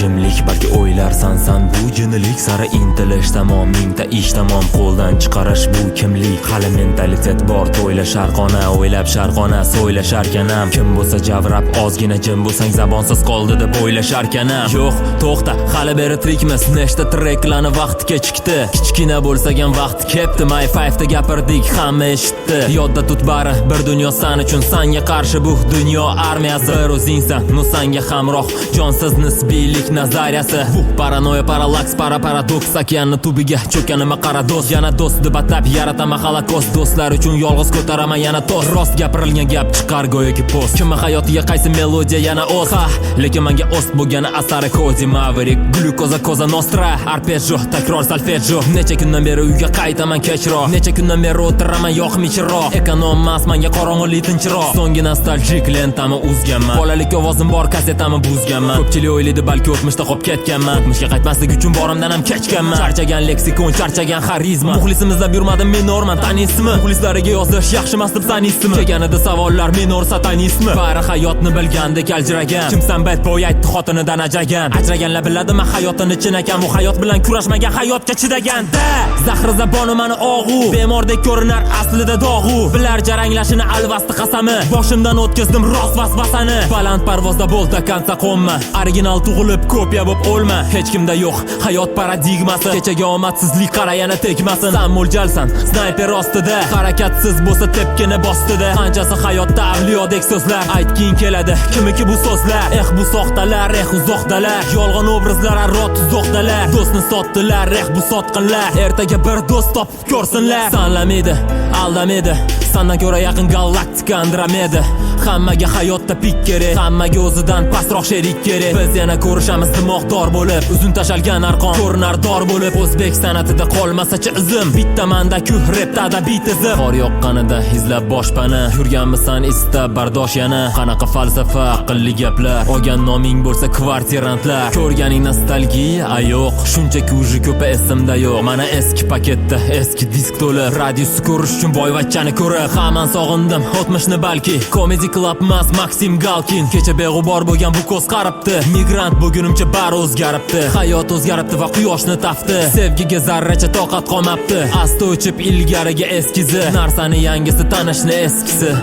jimlik, balki o'ylarsan san bu jinilik sari intilish tamom, mingta ish tamom, qo'ldan chiqarish bu kimlik. Hali mentalitet bor, to'yla sharqona, o'ylab sharqona, so'ylasharkanam. Kim bo'lsa javrab, ozgina jim bo'lsang zabonsiz qoldi deb o'ylasharkanam. Yo'q, to'xta, hali beri tirikmiz, nechta treklarni vaqti kechikdi. Kichkina bo'lsa ham vaqt kepti, my 5 da gapirdik, hamma eshitdi. Yodda tut bari, bir dunyo san uchun, sanga qarshi bu dunyo armiyasi. Bir o'zingsan, nu sanga hamroh, jonsiz nisbiylik nazariyasi. Bu paranoya, paralaks, paradoks, okeanni tubiga cho'kanima qara do'st. Yana do'st deb atab yarataman holokost, do'stlar uchun yolg'iz ko'taraman yana to'st. Rost gapirilgan gap chiqar go'yoki post. Kimning hayotiga qaysi melodiya yana o'z, lekin menga ost bo'lgani asari Kodi Maverick, glukoza, koza nostra, arpeggio, takror solfeggio. Necha kundan beri uyga qaytaman kechroq, necha kundan beri o'tiraman yoqmichiroq. Ekonom mas menga qorong'ulik tinchroq. So'nggi nostalgik lentami uzganman, bolalik ovozim bor kasetami buzganman. Ko'pchilik o'ylaydi balki o'tmishda qolib ketganman, o'tmishga qaytmaslik uchun borimdan ham kechganman. Charchagan leksikon, charchagan xarizma, muxlisimizdan yurmadim minorman, tanismi? Muxlislariga yozish yaxshimas deb sanismi? Kelganida savollar minor satanismi? Bari hayotni bilgandek aljiragan, kimsan bet boy aytdi xotinidan ajagan. Ajraganlar biladimi hayotini chinakam, u hayot bilan kurashmagan, hayotga chidaganda. Zahri zaboni mani og'u, bemordek ko'rinar aslida dog'u. Bilar jaranglashini alvasti qasami, boshimdan o'tkazdim rost vasvasani. Baland parvozda bo'lta kansa qo'nma, original tug'ilib kopiya bo'lib o'lma. Hech kimda yo'q hayot paradigmasi, kechaga omadsizlik qara yana tegmasin. San mo'ljalsan snayper ostida, harakatsiz bo'lsa tepkini bostida. Qanchasi hayotda avliyodek so'zlar aytging keladi, kimiki bu so'zlar? Bu soxtalar, uzoqdalar, yolg'on obrazlar arro tuzoqdalar. Do'stni sotdilar, bu sotqinlar. Ertaga bir do'st topib ko'rsinlar. Sanlamidi, aldamidi, sandan ko'ra yaqin galaktika Andromeda. Hammaga hayotda pik kerak, hammaga o'zidan pastroq sherik kerak. Biz yana ko'rishamiz dimoqdor bo'lib, uzun tashalgan arqon ko'rinar dor bo'lib. O'zbek san'atida qolmasa-chi izim, bitta manda-ku repda adabiy tizim. Qor yoqqanida izlab boshpana, yurganmisan istab bardosh yana. Qanaqa falsafa, aqlli gaplar, olgan noming bo'lsa kvartirantlar. Ko'rganing nostalgiya, yo'q, shunchaki uji ko'pa esimda yo'q. Mana eski paketda eski disk to'la, radius ko'rish uchun boyvachchani ko'rib. Hamon sog'indim o'tmishni balki, Comedy Club mas Maxim Galkin. Kecha beg'ubor bo'lgan bu ko'z qaribdi, migrant bugunimcha bari o'zgaribdi. Hayot o'zgaribdi va quyoshni tafti, sevgiga zarracha toqat qolmabdi. Asta o'chib ilgariga eskizi, narsani yangisi tanishni eskisi.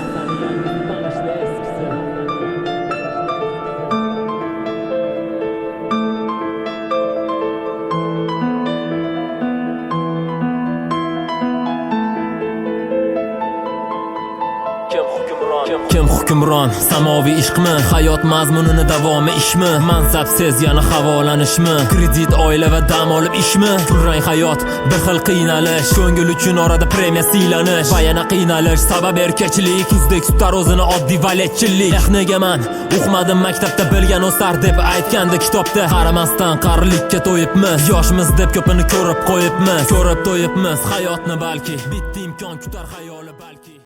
Kim hukmron, samoviy ishqmi? Hayot mazmunini davomi ishmi? Mansab sezgani havolanishmi? Kredit, oila va dam olib ishmi? Kulrang hayot, bir xil qiynalish, ko'ngil uchun orada premiya siylanish. Va yana qiynalish, sabab erkakchilik, tuzdek tutar o'zini oddiy valetchilik. Nega men o'qimadim maktabda, bilgan o'sar deb aytgandi kitobda. Qaramasdan qarilikka to'yibmiz, yoshmiz deb ko'pini ko'rib qo'yibmiz. Ko'rib to'yibmiz hayotni balki, bitta imkon kutar xayoli balki.